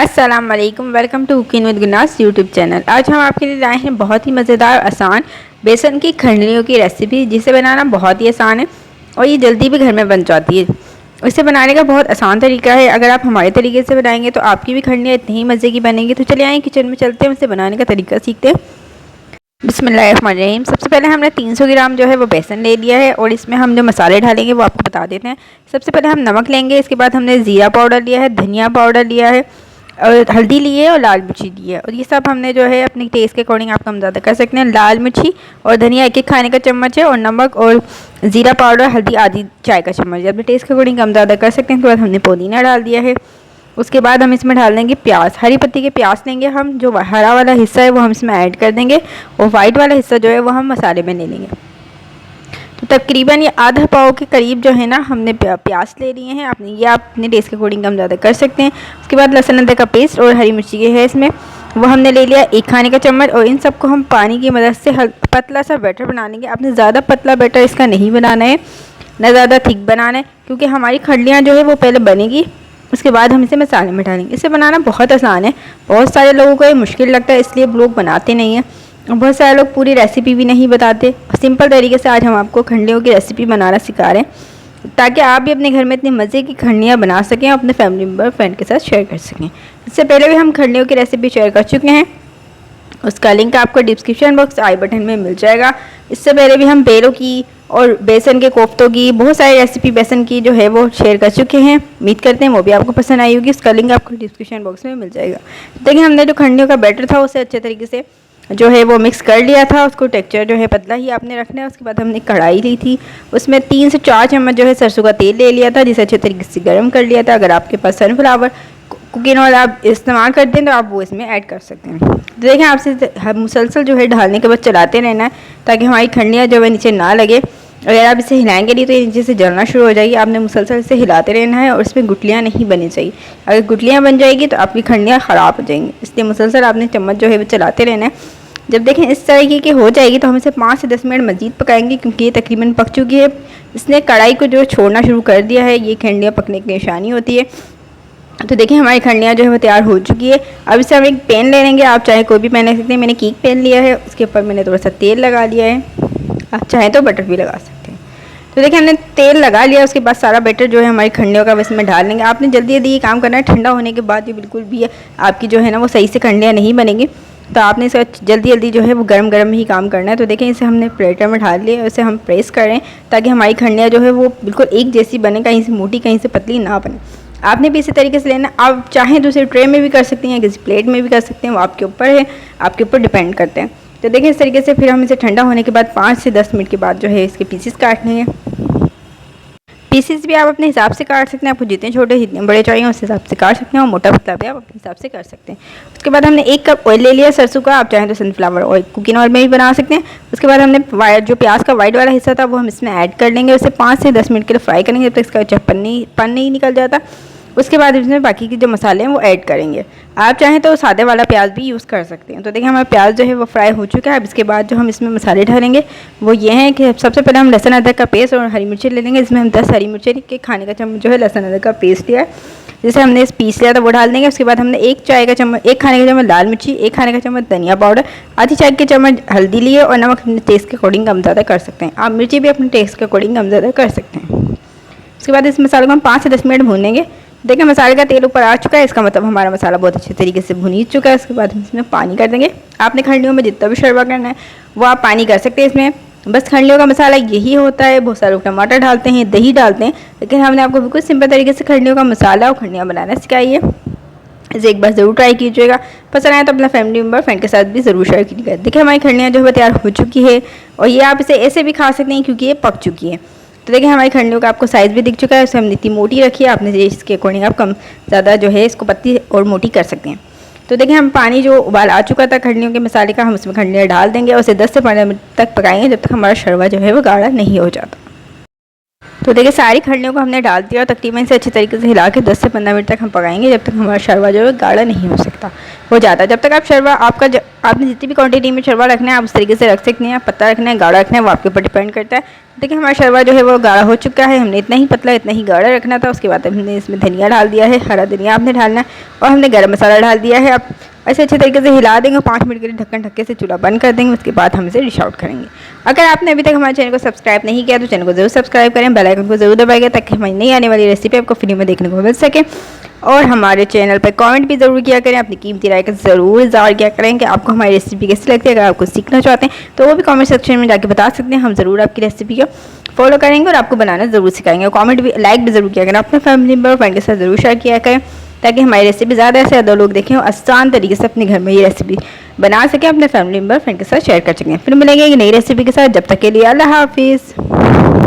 अस्सलाम वालेकुम, welcome to cooking with Gunas YouTube channel. आज हम आपके लिए लाए हैं बहुत ही मज़ेदार आसान बेसन की खंडनियों की रेसिपी, जिसे बनाना बहुत ही आसान है और ये जल्दी भी घर में बन जाती है। इसे बनाने का बहुत आसान तरीका है। अगर आप हमारे तरीके से बनाएंगे तो आपकी भी खंडनियाँ इतनी ही मज़े की बनेंगी। तो चलिए आए किचन में चलते हैं, उसे बनाने का तरीका सीखते हैं। बिस्मिल्लाहिर्रहमानिर्रहीम। सबसे पहले हमने 300 ग्राम जो है वो बेसन ले लिया है और इसमें हम जो मसाले डालेंगे वो आपको बता देते हैं। सबसे पहले हम नमक लेंगे, इसके बाद हमने ज़ीरा पाउडर लिया है, धनिया पाउडर लिया है और हल्दी ली है और लाल मिर्ची ली है। और ये सब हमने जो है अपने टेस्ट के अकॉर्डिंग आप कम ज़्यादा कर सकते हैं। लाल मिर्ची और धनिया एक खाने का चम्मच है और नमक और ज़ीरा पाउडर हल्दी आधी चाय का चम्मच है। अपने टेस्ट के अकॉर्डिंग कम ज़्यादा कर सकते हैं। उसके बाद हमने पुदीना डाल दिया है। उसके बाद हम इसमें डाल देंगे प्याज, हरी पत्ती के प्याज लेंगे हम। जो हरा वाला हिस्सा है वो हम इसमें ऐड कर देंगे और वाइट वाला हिस्सा जो है वो हम मसाले में ले लेंगे। तो तकरीबन ये आधा पाव के करीब जो है ना हमने प्याज ले लिए हैं। ये आप अपने टेस्ट के अकॉर्डिंग कम ज़्यादा कर सकते हैं। उसके बाद लहसुन अदरक का पेस्ट और हरी मिर्ची के है इसमें, वो हमने ले लिया 1 खाने का चम्मच। और इन सबको हम पानी की मदद से पतला सा बैटर बना लेंगे। आपने ज़्यादा पतला बैटर इसका नहीं बनाना है, ना ज़्यादा थिक बनाना है, क्योंकि हमारी खंडलियाँ जो है वो पहले बनेगी, उसके बाद हम इसे मसाले में डालेंगे। इसे बनाना बहुत आसान है। बहुत सारे लोगों को ये मुश्किल लगता है, इसलिए लोग बनाते नहीं हैं। बहुत सारे लोग पूरी रेसिपी भी नहीं बताते। सिंपल तरीके से आज हम आपको खंडलियों की रेसिपी बनाना सिखा रहे हैं, ताकि आप भी अपने घर में इतनी मज़े की खंडलियाँ बना सकें और अपने फैमिली मेम्बर फ्रेंड के साथ शेयर कर सकें। इससे पहले भी हम खंडलियों की रेसिपी शेयर कर चुके हैं, उसका लिंक आपको डिस्क्रिप्शन बॉक्स आई बटन में मिल जाएगा। इससे पहले भी हम बेलों की और बेसन के कोफ्तों की बहुत सारी रेसिपी बेसन की जो है वो शेयर कर चुके हैं। उम्मीद करते हैं वो भी आपको पसंद आई होगी। उसका लिंक आपको डिस्क्रिप्शन बॉक्स में मिल जाएगा। देखिए हमने जो खंडलियों का बैटर था उसे अच्छे तरीके से जो है वो मिक्स कर लिया था। उसको टेक्सचर जो है पतला ही आपने रखना है। उसके बाद हमने कढ़ाई ली थी, उसमें 3 से 4 चम्मच जो है सरसों का तेल ले लिया था, जिसे अच्छे तरीके से गर्म कर लिया था। अगर आपके पास सनफ्लावर कुकिंग ऑयल आप इस्तेमाल करते हैं तो आप वो इसमें ऐड कर सकते हैं। तो देखें आपसे मुसलसल जो है ढालने के बाद चलाते रहना है, ताकि हमारी खंडलियाँ जो है नीचे ना लगे। अगर आप इसे हिलाएंगे नहीं तो ये नीचे से जलना शुरू हो जाएगी। आपने मुसलसल इसे हिलाते रहना है और इसमें गुठलियाँ नहीं बननी चाहिए। अगर गुठलियाँ बन जाएगी तो आपकी खंडलियाँ ख़राब हो जाएंगी, इसलिए मुसलसल आपने चम्मच जो है वो चलाते रहना है। जब देखें इस तरीके की हो जाएगी तो हम इसे 5 से 10 मिनट मज़ीद पकाएंगे, क्योंकि ये तकरीबन पक चुकी है। इसने कढ़ाई को जो छोड़ना शुरू कर दिया है, ये खंडलियाँ पकने की निशानी होती है। तो देखिए हमारी खंडलियाँ जो है वो तैयार हो चुकी है। अब इसे हम एक पैन ले लेंगे, आप चाहे कोई भी पैन ले सकते हैं। मैंने केक पैन लिया है, उसके ऊपर मैंने थोड़ा सा तेल लगा लिया है, आप चाहें तो बटर भी लगा सकते हैं। तो देखिए हमने तेल लगा लिया, उसके बाद सारा बैटर जो है हमारी खंडलियों का इसमें डाल लेंगे। आपने जल्दी जल्दी ये काम करना है, ठंडा होने के बाद ये बिल्कुल भी आपकी जो है ना वो सही से खंडलियाँ नहीं बनेंगी। तो आपने इसे जल्दी जल्दी जो है वो गरम गरम ही काम करना है। तो देखें इसे हमने प्लेटर में ढाल लिया, इसे हम प्रेस करें ताकि हमारी खंडलियाँ जो है वो बिल्कुल एक जैसी बने, कहीं से मोटी कहीं से पतली ना बने। आपने भी इसी तरीके से लेना। आप चाहें दूसरे ट्रे में भी कर सकती हैं, किसी प्लेट में भी कर सकते हैं, वो आपके ऊपर है, आपके ऊपर डिपेंड करते हैं। तो देखिए इस तरीके से फिर हम इसे ठंडा होने के बाद 5 से 10 मिनट के बाद जो है इसके पीसेस काटने हैं। पीसेस भी आप अपने हिसाब से काट सकते हैं, आपको जितने छोटे जितने बड़े चाहिए उस हिसाब से काट सकते हैं, और मोटा पतला भी आप अपने हिसाब से कर सकते हैं। उसके बाद हमने 1 कप ऑयल ले लिया सरसों का, आप चाहें तो सनफ्लावर ऑयल कुकिंग ऑयल में भी बना सकते हैं। उसके बाद हमने जो प्याज का वाइट वाला हिस्सा था वो हम इसमें ऐड कर लेंगे। उसे 5 से 10 मिनट के लिए फ्राई करेंगे, जब तक इसका पन नहीं निकल जाता। उसके बाद इसमें बाकी के जो मसाले हैं वो ऐड करेंगे। आप चाहें तो सादे वाला प्याज भी यूज़ कर सकते हैं। तो देखिए हमारा प्याज जो है वो फ्राई हो चुका है। अब इसके बाद जो हम इसमें मसाले डालेंगे वो ये हैं कि सबसे पहले हम लहसुन अदरक का पेस्ट और हरी मिर्ची ले लेंगे। इसमें हम 10 हरी मिर्ची के खाने का चम्मच जो है लहसुन अदरक का पेस्ट लिया है, जिसे हमने इस पीस लिया था वो डाल देंगे। उसके बाद हमने 1 खाने का चम्मच लाल मिर्ची, 1 खाने का चम्मच धनिया पाउडर, आधी चाय के चम्मच हल्दी लिए और नमक अपने टेस्ट के अकॉर्डिंग कम ज़्यादा कर सकते हैं। आप मिर्ची भी अपने टेस्ट के अकॉर्डिंग कम ज़्यादा कर सकते हैं। उसके बाद इस मसाले को हम 5 से 10 मिनट भूनेंगे। देखिए मसाले का तेल ऊपर आ चुका है, इसका मतलब हमारा मसाला बहुत अच्छे तरीके से भुन ही चुका है। उसके बाद हम इसमें पानी कर देंगे। आपने खंडलियों में जितना भी शरबा करना है वो आप पानी कर सकते हैं इसमें। बस खंडलियों का मसाला यही होता है। बहुत सारे लोग टमाटर डालते हैं, दही डालते हैं, लेकिन हमने आपको बिल्कुल सिंपल तरीके से खंडलियों का मसाला और खंडलियाँ बनाना सिखाई है। इसे एक बार ज़रूर ट्राई कीजिएगा। पसंद आए तो अपना फैमिली मेम्बर फ्रेंड के साथ भी ज़रूर शेयर कीजिएगा। देखिए हमारी खंडलियाँ जो है तैयार हो चुकी है, और ये आप इसे ऐसे भी खा सकते हैं क्योंकि ये पक चुकी है। तो देखिए हमारी खंडलियों का आपको साइज़ भी दिख चुका है। उसे हमने इतनी मोटी रखी है, आपने इसके अकॉर्डिंग आप कम ज़्यादा जो है इसको पतली और मोटी कर सकते हैं। तो देखिए हम पानी जो उबाल आ चुका था खंडलियों के मसाले का, हम उसमें खंडलियाँ डाल देंगे और उसे 10 से 15 मिनट तक पकाएंगे, जब तक हमारा शरबा जो है वो गाढ़ा नहीं हो जाता। तो देखिए सारी खंडनियों को हमने डाल दिया और तकरीबन इसे अच्छे तरीके से हिला के 10 से 15 मिनट तक हम पकाएंगे, जब तक हमारा शरबा जो है गाढ़ा नहीं हो जाता। जब तक आप शरबा आपने जितनी भी क्वांटिटी में शरबा रखना है आप उस तरीके से रख सकते हैं। पतला रखना है, गाढ़ा रखना है, वो आपके ऊपर डिपेंड करता है। देखिए हमारा शरबा जो है वो गाढ़ा हो चुका है। हमने इतना ही पतला इतना ही गाढ़ा रखना था। उसके बाद हमने इसमें धनिया डाल दिया है, हरा धनिया आपने डालना है, और हमने गर्म मसाला डाल दिया है। आप ऐसे अच्छे तरीके से हिला देंगे, 5 मिनट के लिए ढक्कन ढक्के से चूल्हा बंद कर देंगे। उसके बाद हम इसे डिश आउट करेंगे। अगर आपने अभी तक हमारे चैनल को सब्सक्राइब नहीं किया तो चैनल को जरूर सब्सक्राइब करें, बेल आइकन को जरूर दबाइएगा ताकि हमारी नई आने वाली रेसिपी आपको फ्री में देखने को मिल सके। और हमारे चैनल पर कमेंट भी ज़रूर किया करें, अपनी कीमती राय का ज़रूर इज़हार किया करें कि आपको हमारी रेसिपी कैसी लगती है। अगर आप कुछ सीखना चाहते हैं तो वो भी कमेंट सेक्शन में जाके बता सकते हैं। हम ज़रूर आपकी रेसिपी को फॉलो करेंगे और आपको बनाना ज़रूर सिखाएंगे। और कमेंट भी लाइक भी ज़रूर किया करें, अपने फैमिली मेम्बर और फ्रेंड के साथ ज़रूर शेयर किया करें ताकि हमारी रेसिपी ज़्यादा से ज़्यादा लोग देखें और आसान तरीके से अपने घर में ये रेसिपी बना सकें, अपने फैमिली मेम्बर फ्रेंड के साथ शेयर कर सकें। फिर मिलेंगे एक नई रेसिपी के साथ, जब तक के लिए अल्लाह हाफिज़।